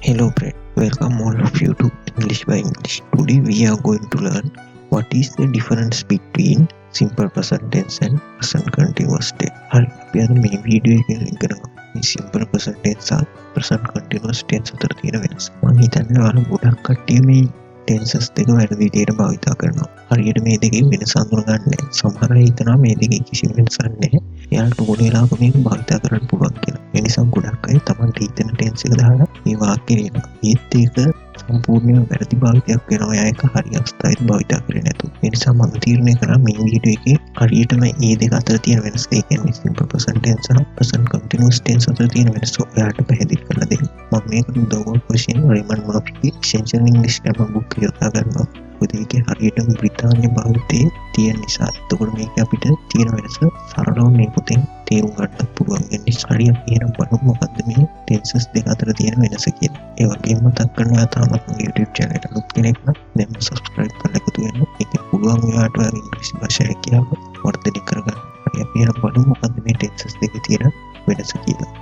Hello friend, welcome all of you to English by English. Today we are going to learn what is the difference between simple present tense and present continuous tense. හරි අපි අද මේ video එකෙන් ඉගෙන ගමු මේ simple present tense සහ present continuous tense අතර තියෙන වෙනස. මම හිතන්නේ ඔයාලා ගොඩක් කට්ටිය මේ tenses දෙක වැරදි විදිහට භාවිත කරනවා. හරියට මේ දෙකේ වෙනස අඳුනගන්නේ නැහැ. සමහර අය හිතනවා මේ දෙකේ කිසිම වෙනසක් නැහැ. එයාලට ඕන වෙලාවක මේක භාවිත කරන්න පුළුවන් කියලා. ඒ නිසා ගොඩක් අය තමන්ට හිතෙන tense එක දාලා මේ වාක්‍ය ලියනවා. ඒත් ඒක සම්පූර්ණයෙන් වැරදි භාවිතයක් වෙනවා. එයා ඒක හරි අවස්ථාවේදී භාවිත කරේ නැතුව. ඒ නිසා මම තීරණය කරා මේ වීඩියෝ එකේ හරියටම මේ දෙක අතර තියෙන වෙනස, ඒ කියන්නේ simple present tense සහ present continuous tense අතර තියෙන වෙනස ඔයාලට පැහැදිලි කරලා දෙන්න. මම මේකට උදව්වක් වශයෙන් Raymond Murphy Essential English Grammar book එක යොදා ගන්නවා. මොකද ඒකේ හරියටම බ්‍රිතාන්‍ය භාවිතයේ තියෙන නිසා. එතකොට මේක අපිට තියෙන වෙනස සරලව මේ පොතෙන් තේරුම් ගන්න පුළුවන්. ඒ නිසා හරියට කියන බලමු මොකද්ද මේ tenses දෙක අතර තියෙන වෙනස කියලා. ඒ වගේම මතක් කරනවා තාමත් මගේ YouTube channel එකට අලුත් කෙනෙක් නම් දැන් subscribe කරලා එකතු වෙන්න. ඒකේ පුළුවන් ඔයාලට ඉංග්‍රීසි භාෂාව කියාව වර්ධනය කරගන්න. හරි අපි අර බලමු මොකද්ද මේ tenses දෙකේ තියෙන වෙනස කියලා.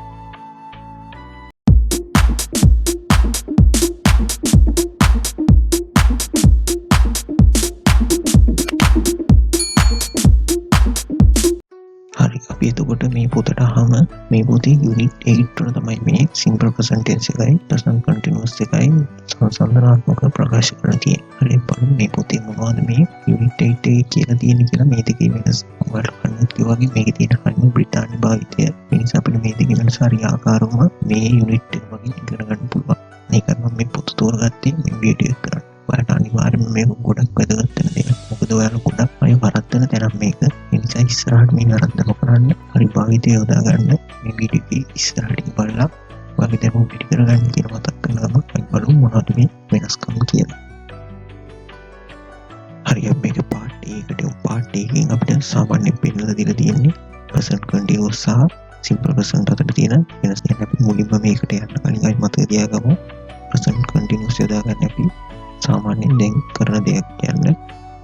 අපි එතකොට මේ පොතට අහම මේ පොතේ යුනිට් 8 වල තමයි මේ simple present tense එකයි present continuous එකයි සංසන්දනාත්මක ප්‍රකාශ කරලා තියෙන්නේ. හරි බලමු මේ පොතේ මොනවද මේ යුනිට් 8 එකේ කියලා තියෙන්නේ කියලා. මේ දෙකේ වෙනස ඔයාලට කන්නත් වගේ මේකේ තියෙන කන්නේ බ්‍රිතාන්‍ය භාවිතය. ඒ නිසා අපිට මේ දෙකේ වෙනස හරියාකාරවම මේ යුනිට් එක වගේ ඉගෙන ගන්න පුළුවන්. ඒකත් මම මේ පොත තෝරගත්තේ මේ වීඩියෝ එක කරන්න. ඔයාලට අනිවාර්යයෙන්ම මේක ගොඩක් වැදගත් වෙන දෙයක්. මොකද ඔයාලා ගොඩක් අය වරද්දන තැනක් මේක. ඒ නිසා ඉස්සරහට මේ වරද්ද නොකරන්න හරි භාවිතය යොදා ගන්න මේ වීඩියෝ එකේ ඉස්සරහට බලලා ඔයාගේ දැනුම පිටි කරගන්න කියලා මතක් කරනවා. අපි බලමු මොනවද මේ වෙනස්කම් කියලා. හරි අපි මේක පාර්ට් එකකට පාර්ට් එකකින් අපිට සාමාන්‍යයෙන් පෙන්නලා දීලා තියෙන්නේ present continuous සහ simple present අතර තියෙන වෙනස. අපි මුලින්ම මේකට යන්න කලින් අපි මතක තියාගමු present continuous යොදා ගන්න අපි සාමාන්‍යයෙන් දැන් කරන දෙයක් කියන්නේ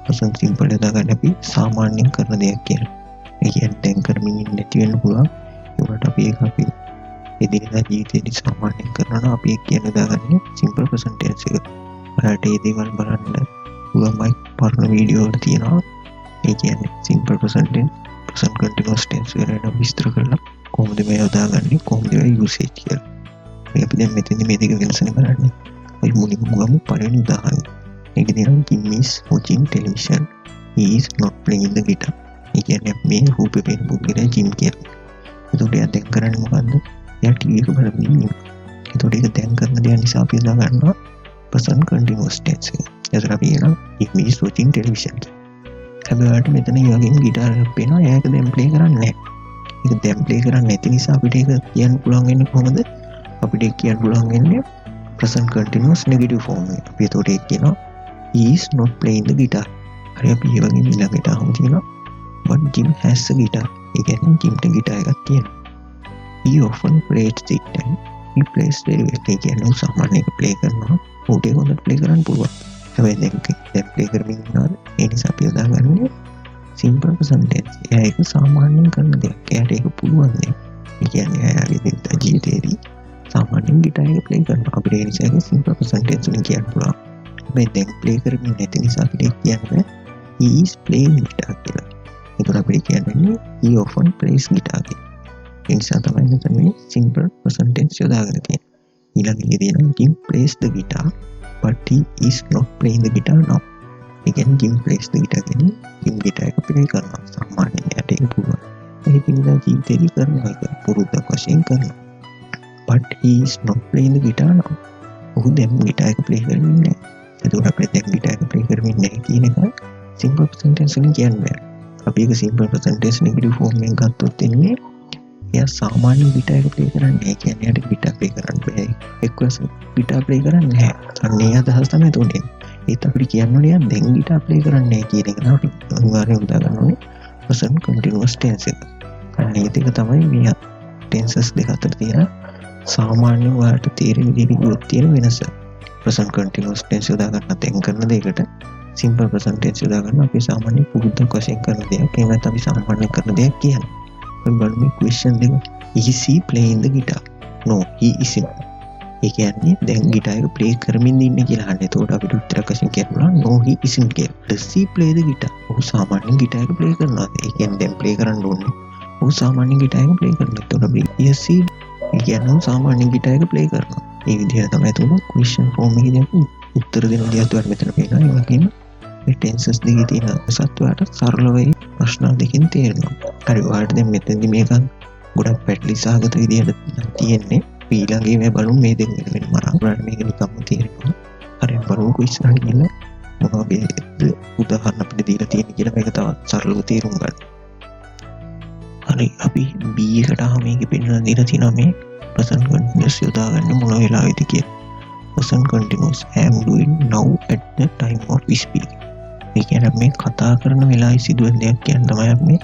present simple යොදා ගන්න අපි සාමාන්‍යයෙන් කරන දෙයක් කියන්නේ. ඒ කියන්නේ දැන් කරමින් ඉන්න නැති වෙන්න පුළුවන්. ඒකට අපි ඒක අපි එදිනෙදා ජීවිතේදී සාමාන්‍යයෙන් කරනවා. අපි ඒක කියන දාගන්නේ simple present tense එක. ඔයාලට මේ දේවල් බලන්න පුළුවන් පරණ වීඩියෝ වල තියෙනවා. ඒ කියන්නේ simple present tense, present continuous tense වලට විස්තර කරලා කොහොමද මේ යොදාගන්නේ, කොහොමද ඒ usage කියලා. මේ අපි දැන් මෙතනදී මේ දෙක වෙනසනේ බලන්නේ. අපි මුලින්ම ගමු පළවෙනි උදාහරණය. ඒකේ තියෙනවා Jim is watching television. He is not playing the guitar. ඒ කියන්නේ මේ රූපේ පේන පුද්ගලයා Jim කියන්නේ. එතකොට එයා දැන් කරන්නේ මොකද්ද? එයා ටීවී එක බලමින් ඉන්නවා. එතකොට ඒක දැන් කරන දේ නිසා අපි යොදා ගන්නවා present continuous tense එක. එතකොට අපි කියනවා Jim is watching television. හැබැයි ඔයාලට මෙතන ඒ වගේම ගිටාර් එකක් පේනවා. එයා ඒක දැන් ප්ලේ කරන්නේ නැහැ. ඒක දැන් ප්ලේ කරන්නේ නැති නිසා අපිට ඒක කියන්න පුළුවන් වෙන්නේ කොහොමද? අපිට ඒක කියන්න පුළුවන් වෙන්නේ present continuous negative form එක. අපි එතකොට ඒක කියනවා he is not playing the guitar. හරි අපි ඒ වගේම ඊළඟට අහමු තියෙනවා but Jim has a guitar. ඒ කියන්නේ Jimට ගිටාර් එකක් තියෙනවා. He often plays it and he plays very well. ඒ කියන්නේ සාමාන්‍යයෙන් ප්ලේ කරනවා. ඌට ඒක හොඳට ප්ලේ කරන්න පුළුවන්. හැබැයි දැන් ප්ලේ කරමින් ඉන්නවා. ඒ නිසා අපි යොදාගන්නේ simple present tense. එයා ඒක සාමාන්‍යයෙන් කරන දෙයක්. එයාට ඒක පුළුවන් නේ. ඒ කියන්නේ එයාගේ දිනදා ජීවිතේදී සාමාන්‍යයෙන් ගිටාර් එක ප්ලේ කරනවා. අපිට ඒ නිසා ඒක simple present tense වලින් කියන්න පුළුවන්. හැබැයි දැන් ප්ලේ කරමින් නැති නිසා අපිට කියන්නේ he is playing guitar කියලා. ඒකට අපිට කියන්නේ he often plays guitar කියලා. ඒ නිසා තමයි මෙතන මේ simple present tense යොදාගෙන තියෙන්නේ. ඊළඟට තියෙනවා Jim plays the guitar but he is not playing the guitar now. ඒ කියන්නේ Jim plays the guitar කියන්නේ Jim guitar එක ප්ලේ කරනවා. සාමාන්‍යයෙන් යට ඒක පුළුවන්. ඒ දිනදා ජීවිතේදී කරනවා ඒක පුරුද්දක් වශයෙන් කරනවා. but he is not playing the guitar now. ඔහු දැන් ගිටාර් එක ප්ලේ කරමින් නැහැ. එතකොට අපිට දැන් ගිටාර් එක ප්ලේ කරමින් නැහැ කියන එක simple present tense වලින් කියන්නේ. අපි ඒක simple present tense negative form එකෙන් ගත්තොත් එන්නේ එයා සාමාන්‍ය ගිටාර් එක ප්ලේ කරන්නේ නැහැ. කියන්නේ එයාට ගිටාර් ප්ලේ කරන්න බෑ. එක්කස ගිටාර් ප්ලේ කරන්නේ නැහැ. අන්න ඒ අදහස තමයි තුනේ. ඒත් අපිට කියන්න ඕනේ එයා දැන් ගිටාර් ප්ලේ කරන්නේ නැහැ කියන එක. නේද? අනිවාර්යයෙන් උදා ගන්න ඕනේ present continuous tense එක. අන්න ඒ දෙක තමයි මේ tenses දෙක අතර තියෙන සාමාන්‍යයෙන් ඔයාලට තේරෙන විදිහට තියෙන වෙනස. present continuous tense යොදා ගන්න දැන් කරන දෙයකට simple present tense යොදා ගන්න අපි සාමාන්‍ය පුරුද්දක් වශයෙන් කරන දෙයක්. ඒ වෙනත් අපි සාමාන්‍යයෙන් කරන දෙයක් කියන්නේ. අපි බලමු question දෙක. Is he playing the guitar? No, he isn't. ඒ කියන්නේ දැන් ගිටාර් එක ප්ලේ කරමින් ඉන්නේ කියලා අහන්නේ. එතකොට අපිට උත්තරයක් වශයෙන් කියන්න පුළුවන් no he isn't කියලා. does he play the guitar? ඔහු සාමාන්‍යයෙන් ගිටාර් එක ප්ලේ කරනවා. ඒ කියන්නේ දැන් ප්ලේ කරන්න ඕනේ. ඔහු සාමාන්‍යයෙන් ගිටාර් එක ප්ලේ කරනවා. එතකොට අපි yes he ඒ කියන්නේ ඔහු සාමාන්‍යයෙන් ගිටාර් එක ප්ලේ කරනවා. මේ විදිහට තමයි එතකොට question form එකේදී අපි උත්තර දෙන විදිහට මෙතන පේනවා. ඒ වගේම මේ ටෙන්සස් දෙකේ තියෙන සත්වයට සරල වෙයි ප්‍රශ්න දෙකෙන් තේරෙනවා. හරි ඔයාලට දැන් මෙතනදී මේක ගොඩක් පැටලි සහගත විදිහට තියෙන්නේ. ඊළඟේ මේ බලමු මේ දෙක වෙන මරා ඔයාලට මේක නිකම්ම තේරෙනවා. හරි බලමුකෝ ඉස්සරහට ගිහින් මොනවා වගේ උදාහරණ අපිට දීලා තියෙන්නේ කියලා මේක තවත් සරලව තේරුම් ගන්න. හරි අපි B එකට ආව මේකේ පෙන්නන දීලා තියෙනවා මේ present continuous යොදාගන්න මොන වෙලාවෙද කියලා. present continuous I am doing now at the time of speaking. මේ කියන්නේ මේ කතා කරන වෙලාවේ සිදුවෙන දෙයක් කියන තමයි අපි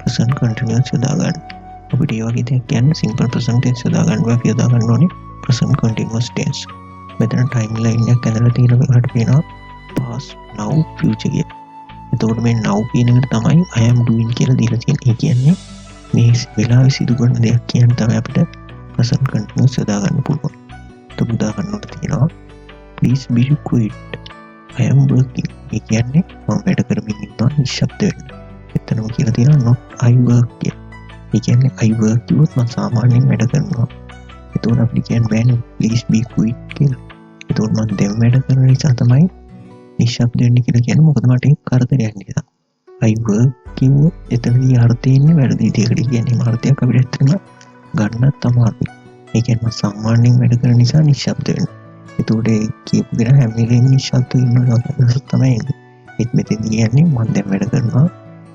present continuous යොදාගන්නේ. අපිට ඒ වගේ දෙයක් කියන්නේ simple present tense යොදාගන්නවා අපි යොදාගන්න ඕනේ present continuous tense. මෙතන timeline එකක් ඇඳලා තියෙනවා ඔයාලට පේනවා past now future කියලා. එතකොට මේ now කියන එකට තමයි I am doing කියලා දීලා තියෙන්නේ. ඒ කියන්නේ මේ වෙලාවේ සිදු කරන දෙයක් කියන තමයි අපිට present continuous යොදාගන්න පුළුවන්. එතකොට උදාහරණයක් තියෙනවා please be quiet I am working. ඒ කියන්නේ මම වැඩ කරමින් ඉන්නවා නිශ්ශබ්ද වෙන්න. එතනම කියලා තියෙනවා not I work කියලා. ඒ කියන්නේ I work කිව්වොත් මම සාමාන්‍යයෙන් වැඩ කරනවා. එතකොට අපිට කියන්න බෑනේ please be quiet කියලා. එතකොට මම දැන් වැඩ කරන නිසා තමයි නිශ්ශබ්ද වෙන්න කියලා කියන්නේ. මොකද මට ඒක කරදරයක් නිසා. I work කිව්වොත් එතනදී අර්ථය ඉන්නේ වැරදි විදිහකට. කියන්නේ අර්ථයක් අපිට ඇත්තටම ගන්නත් අමාරුයි. ඒ කියන්නේ මම සාමාන්‍යයෙන් වැඩ කරන නිසා නිශ්ශබ්ද වෙන්න. එතකොට ඒ කියපු කෙනා හැම වෙලේම නිශ්ශබ්ද ඉන්නවා කියලා තමයි එන්නේ. ඒත් මෙතෙන්දී කියන්නේ මම දැන් වැඩ කරනවා.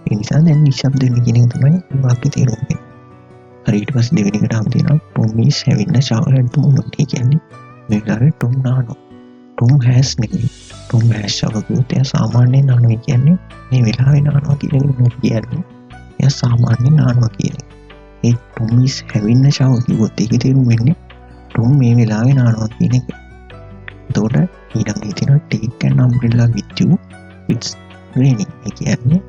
ඒ නිසා දැන් නිශ්ශබ්ද වෙන්න කියන එක තමයි වාක්‍ය තේරුම වෙන්නේ. හරි ඊට පස්සේ දෙවෙනි එකට ආව තියෙනවා Tom is having a shower at the moment. ඒ කියන්නේ මේ වෙලාවේ Tom නානවා. Tom has නෙමෙයි. Tom has shower කිව්වොත් එයා සාමාන්‍යයෙන් නානවා කියන්නේ මේ වෙලාවේ නානවා කියන එක නෙමෙයි කියන්නේ. එයා සාමාන්‍යයෙන් නානවා කියන එක. ඒ Tom is having a shower කිව්වොත් ඒකේ තේරුම වෙන්නේ Tom මේ වෙලාවේ නානවා කියන එක. එතකොට ඊළඟ තියෙනවා take an umbrella with you it's raining. ඒ කියන්නේ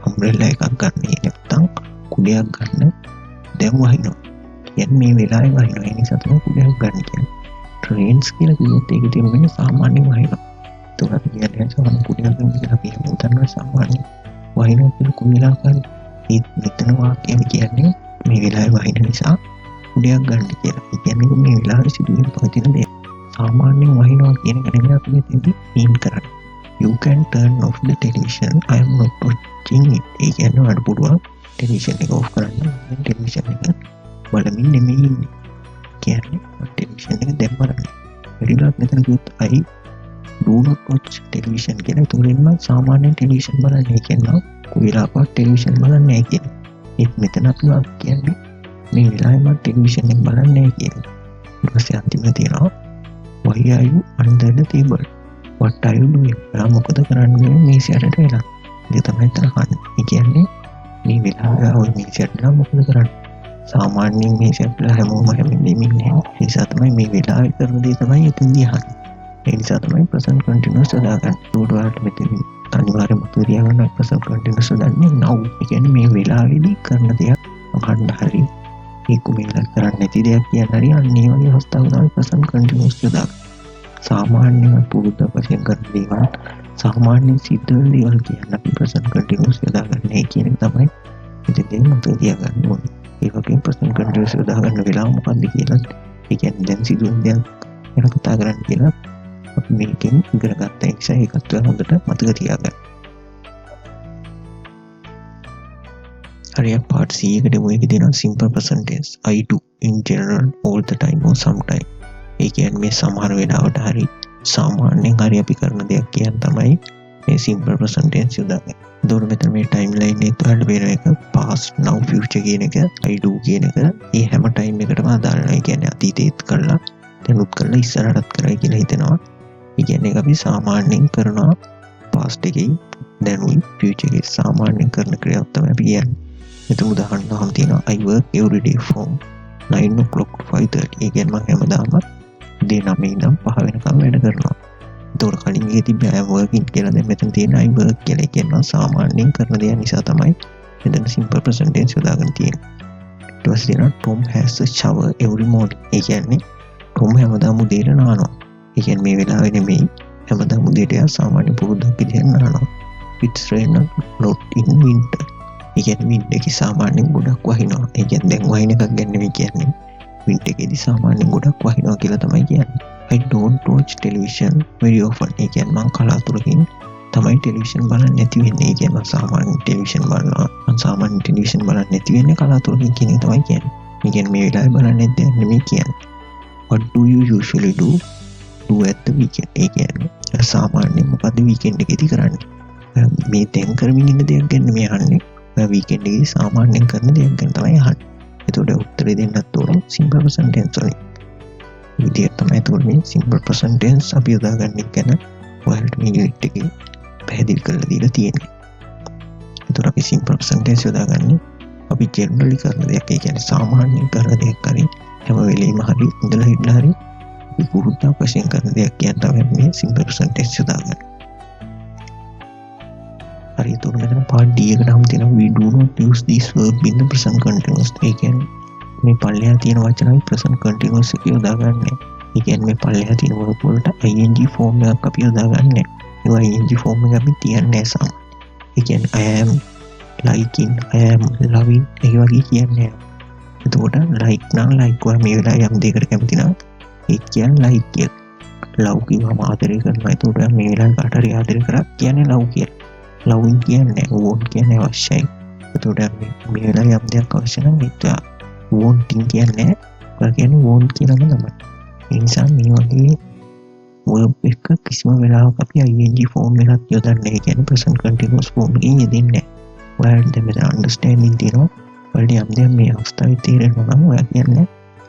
umbrella එකක් ගන්න නැත්නම් කුඩයක් ගන්න දැන් වහිනවා. කියන්නේ මේ වෙලාවේ වහිනවා. ඒ නිසා තමයි කුඩයක් ගන්න කියන්නේ. trains කියලා කිව්වොත් ඒක තේරුම් වෙන්නේ සාමාන්‍යයෙන් වහිනවා. එතකොට අපි කියන්නේ සාමාන්‍ය කුඩයක් ගන්න කියලා අපි හිතනවා සාමාන්‍ය වහිනවා කියලා කුඩයක් ගන්න. ඒ මෙතන වාක්‍යය කියන්නේ මේ වෙලාවේ වහින නිසා කුඩයක් ගන්න කියලා. ඒ කියන්නේ මේ වෙලාවේ සිදුවෙන පවතින දේ සාමාන්‍යයෙන් වහිනවා කියන එක නෙමෙයි අපි මෙතනදී mean කරන්නේ. You can turn off the television. I am not watching it. ඒ කියන්නේ ඔයාලට පුළුවන් ටෙලිවිෂන් එක ඔෆ් කරන්න. මම ටෙලිවිෂන් එක බලමින් නෙමෙයි ඉන්නේ. කියන්නේ මම ටෙලිවිෂන් එක දැන් බලන්නේ. වැඩිලා මෙතන කිව්වොත් I do not watch television කියලා. ඒතකොට මම සාමාන්‍යයෙන් ටෙලිවිෂන් බලන්නේ. ඒ කියන්නේ කොයිලාකවත් ටෙලිවිෂන් බලන්නේ නැහැ කියන්නේ. ඒත් මෙතන අපි කියන්නේ මේ වෙලාවේ මම ටෙලිවිෂන් එක බලන්නේ නැහැ කියන්නේ. ඊට පස්සේ අන්තිමට තියෙනවා why are you under the table? What are you doing? ඔයා මොකද කරන්නේ මේසය යටට වෙලා? ඒක තමයි තන කන්නේ. ඒ කියන්නේ මේ වෙලාවේ ඔය මේසය යටට මොකද කරන්නේ? සාමාන්‍යයෙන් මේසය යටට හැමෝම හැමදේම ඉන්නේ. ඒ නිසා තමයි මේ වෙලාවේ කරන දේ තමයි එතනදී අහන්නේ. ඒ නිසා තමයි present continuous දාගන්න. ඒකට ඔයාලට මෙතන අනිවාර්යයෙන්ම තියාගන්න present continuous දාන්නේ now. ඒ කියන්නේ මේ වෙලාවේදී කරන දෙයක් අහන්න හරි ඒක මේලා කරන්නේ නැති දෙයක් කියන හරි අන්න ඒ වගේ අවස්ථාවක තමයි present continuous දාගන්න. සාමාන්‍යයෙන් පුරුද්ද වශයෙන් කරන දේවල් සාමාන්‍යයෙන් සිද්ධ වෙන දේවල් කියන අපි present continuous දාගන්නේ කියන එක තමයි ඉතින් මතක තියාගන්න ඕනේ. ඒ වගේම present continuous දාගන්න වෙලාව මොකක්ද කියලා ඒ කියන්නේ දැන් සිදුවෙන දේක් ගැන කතා කරන්න කියලා අපි මේකෙන් ඉගෙන ගත්ත නිසා ඒකත් හොඳට මතක තියාගන්න. හරියට part C එකට මොකද දෙනවා simple present tense I do in general all the time or sometime. ඒ කියන්නේ මේ සමහර වෙලාවට හරි සාමාන්‍යයෙන් හරි අපි කරන දෙයක් කියන තමයි මේ simple present tense යොදාගන්නේ. ඒතකොට මෙතන මේ timeline එකේ තුඩ වෙන එක past now future කියන එක I do කියන එක මේ හැම time එකකටම අදාළ නැහැ. ඒ කියන්නේ අතීතයේත් කළා දැනුත් කළා ඉස්සරහටත් කරයි කියලා හිතනවා. ඒ කියන්නේ අපි සාමාන්‍යයෙන් කරනවා past එකේ දැනුයි future එකේ සාමාන්‍යයෙන් කරන ක්‍රියාවක් තමයි අපි කියන්නේ. මෙතන උදාහරණ ගන්න තියෙනවා I work every day from 9 o'clock to 5:30. ඒ කියන්නේ මම හැමදාම දේ 9 ඉඳන් 5 වෙනකම් වැඩ කරනවා. ඒතකොට කලින් එකේ තිබ්බ I working කියලා දැන් මෙතන තියෙන I work කියලා කියනවා සාමාන්‍යයෙන් කරන දේ නිසා තමයි මෙතන simple present tense යොදාගෙන තියෙන්නේ. ඊට පස්සේ තියෙනවා Tom has a shower every morning. ඒ කියන්නේ ටොම් හැමදාම උදේට නානවා. ඒ කියන්නේ මේ වෙලාවේ නෙමෙයි හැමදාම උදේට එයා සාමාන්‍ය පුරුද්දක් විදිහට නානවා. it's rain not in winter. ඒ කියන්නේ වින්ටර් එකේ සාමාන්‍යයෙන් ගොඩක් වහිනවා. ඒ කියන්නේ දැන් වහින එකක් ගැන නෙමෙයි කියන්නේ. වින්ටර් එකේදී සාමාන්‍යයෙන් ගොඩක් වහිනවා කියලා තමයි කියන්නේ. I don't watch television very often. ඒ කියන්නේ මම කලාතුරකින් තමයි ටෙලිවිෂන් බලන්නේ නැති වෙන්නේ. ඒ කියන්නේ මම සාමාන්‍ය ටෙලිවිෂන් බලනවා. මම සාමාන්‍ය ටෙලිවිෂන් බලන්නේ නැති වෙන්නේ කලාතුරකින් කියන එක තමයි කියන්නේ. ඒ කියන්නේ මේ වෙලාවේ බලන්නේ නැද්ද නෙමෙයි කියන්නේ. What do you usually do at the weekend? ඒ කියන්නේ සාමාන්‍යයෙන් මොකද වීකෙන්ඩ් එකේදී කරන්නේ? මේ දැන් කරමින් ඉන්න දෙයක් ගැන මේ අහන්නේ. ඔයා වීකෙන්ඩ් එකේදී සාමාන්‍යයෙන් කරන දෙයක් ගැන තමයි අහන්නේ. එතකොට උත්තරේ දෙන්නත් ඕනේ simple present tense වලින්. විදියට තමයි එතකොට මේ simple present tense අපි යොදාගන්නේ ගැන ඔයාලට මේ යුනිට් එකේ පැහැදිලි කරලා දීලා තියෙනවා. එතකොට අපි simple present tense යොදාගන්නේ අපි generally කරන දෙයක්. ඒ කියන්නේ සාමාන්‍යයෙන් කරන දෙයක් හරි හැම වෙලෙම හරි ඉඳලා හිටලා හරි අපි පුරුද්දක් වශයෙන් කරන දෙයක් කියන තමයි මේ simple present tense යොදාගන්නේ. හරි එතකොට මෙතන part D එකට නම් තියෙනවා we do not use this verb in the present continuous. ඒ කියන්නේ මේ පල්ලෙහා තියෙන වචනයි present continuous එක යොදාගන්නේ. ඒ කියන්නේ මේ පල්ලෙහා තියෙන verb වලට ing form එකක් අපි යොදාගන්නේ. ඒවා ing form එක අපි තියන්නේ නැහැ සම. ඒ කියන්නේ I am liking, I am loving ඒ වගේ කියන්නේ. එතකොට like නම් like ඔයා මේ වෙලාවේ යම් දෙයකට කැමති නම් ඒ කියන්නේ like කියලා. love කිව්වම ආදරය කරනවා. එතකොට මේ වෙලාවේ කාට හරි ආදරය කරා කියන්නේ love කියලා. loving කියන්නේ want කියන්නේ අවශ්‍යයි. එතකොට මේ වෙලාවේ යම් දෙයක් අවශ්‍ය නම් ඒක wanting කියන්නේ ඔයා කියන්නේ want කියලා තමයි. ඒ නිසා මේ වගේ verb එක කිසිම වෙලාවක අපි ing form එකක් යොදන්නේ. ඒ කියන්නේ present continuous form එකකින් යෙදෙන්නේ නැහැ. ඔයාලට දැන් මෙතන understanding තියෙනවා. ඔයාලට යම් දෙයක් මේ අවස්ථාවේ තේරෙනවා නම් ඔයා කියන්නේ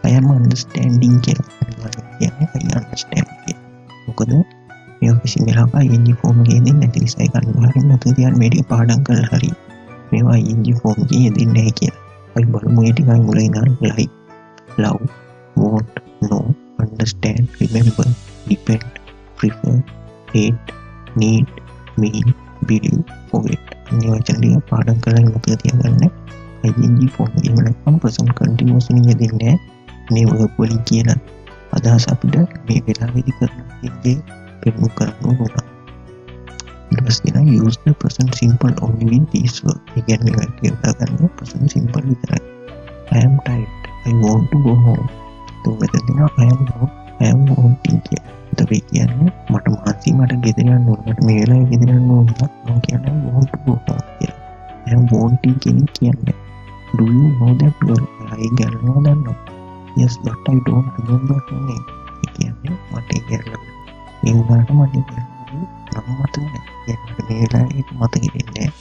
I am understanding කියලා. කියන්නේ I understand කියලා. මොකද මේ කිසිම වෙලාවක ing form එකේ යෙදෙන්නේ නැති නිසා ඒක අනිවාර්යෙන්ම මතක තියාගන්න මේ ටික පාඩම් කරලා හරි මේවා ing form එකේ යෙදෙන්නේ නැහැ කියලා. අපි බලමු මේ ටිකයි මුලින් ඉඳන් like, love, want, know, understand, remember, depend, prefer, hate, need, mean, believe, forget. මේ වචන ටික පාඩම් කරලා මතක තියාගන්න. ing form එකේ නැත්නම් present continuous වලින් යෙදෙන්නේ මේ verb වලින් කියන අදහස අපිට මේ වෙලාවේදී කරන්න දෙන්නේ පෙන්නු කරන්න ඕන. ඊට පස්සේ නම් use the present simple only with these verbs. ඒ කියන්නේ මේවා කියලාගන්න present simple විතරයි. I am tired. I want to go home. તો මෙතන I am wanting කියලා. ඒතකොට කියන්නේ මට මාසි මට ගෙදර යන්න ඕන. මට මේ වෙලාවේ ගෙදර යන්න ඕන. මම කියන්නේ I want to go home කියලා. I am wanting කියන්නේ do you know that word? I know that no. Yes, but I don't remember her name. ඒ කියන්නේ මට කියලා ඒ වුණාට මට නම් මතක නැහැ. මේ වෙලාවේ මතක ඉන්නේ නැහැ.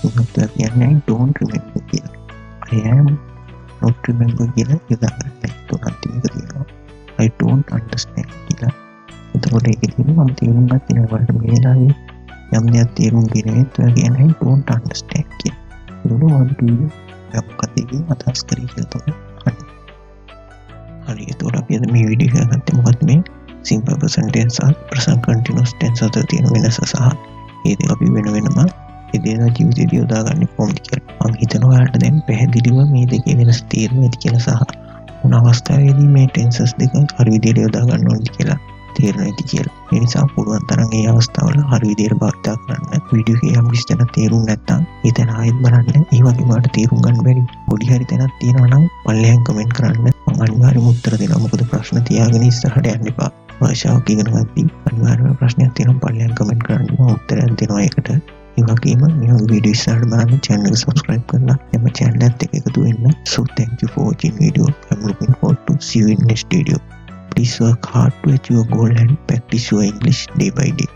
ඒකට කියන්නේ I don't remember කියලා. I am not remember කියලා යොදාගන්න. තුනක් තියෙනවා. I don't understand කියලා. එතකොට ඒකෙදී මම තේරුම් ගන්න වලට මේ වෙලාවේ යම් දෙයක් තේරුම් ගන්නේ ඒ කියන්නේ I don't understand කියලා. ඒක what do you අපකදී අදහස් කරේ කියලා තමයි. හරි එතකොට අපි අද මේ වීඩියෝ එක ගත්තේ මොකක්ද මේ simple present tense සහ present continuous tense අතර තියෙන වෙනස සහ ඒ දෙක අපි වෙන වෙනම එදිනෙදා ජීවිතේදී යොදාගන්නේ කොහොමද කියලා. මම හිතනවා ඔයාලට දැන් පැහැදිලිව මේ දෙකේ වෙනස තේරෙන්නේ නැති කියලා සහ මොන අවස්ථාවේදී මේ tenses දෙක හරි විදිහට යොදා ගන්න ඕනද කියලා තේරෙන්නේ නැති කියලා. ඒ නිසා පුළුවන් තරම් මේ අවස්ථාවල හරි විදිහට භාවිත කරන්න. වීඩියෝ එකේ යම් කිසි තැනක් තේරුම් නැත්නම් ඒ තැන ආයෙත් බලන්න. ඒ වගේ වාට තේරුම් ගන්න බැරි පොඩි හරි තැනක් තියෙනවා නම් පල්ලෙහාන් කමෙන්ට් කරන්න. මම අනිවාර්යයෙන්ම උත්තර දෙනවා. මොකද ප්‍රශ්න තියාගෙන ඉස්සරහට යන්න එපා. භාෂාවක් ඉගෙන ගන්නදී අනිවාර්යයෙන්ම ප්‍රශ්නයක් තියෙනවා පල්ලෙහාන් කමෙන්ට් කරන්න. මම උත්තරයක් දෙනවා ඒකට. ඒ වගේම මේ වීඩියෝ ඉස්සරහට බලන්න channel එක subscribe කරලා එම channel එකත් එක්ක එකතු වෙන්න. So thank you for watching video. I'm looking forward to see you in next video. Please work hard to achieve your goal and practice your English day by day.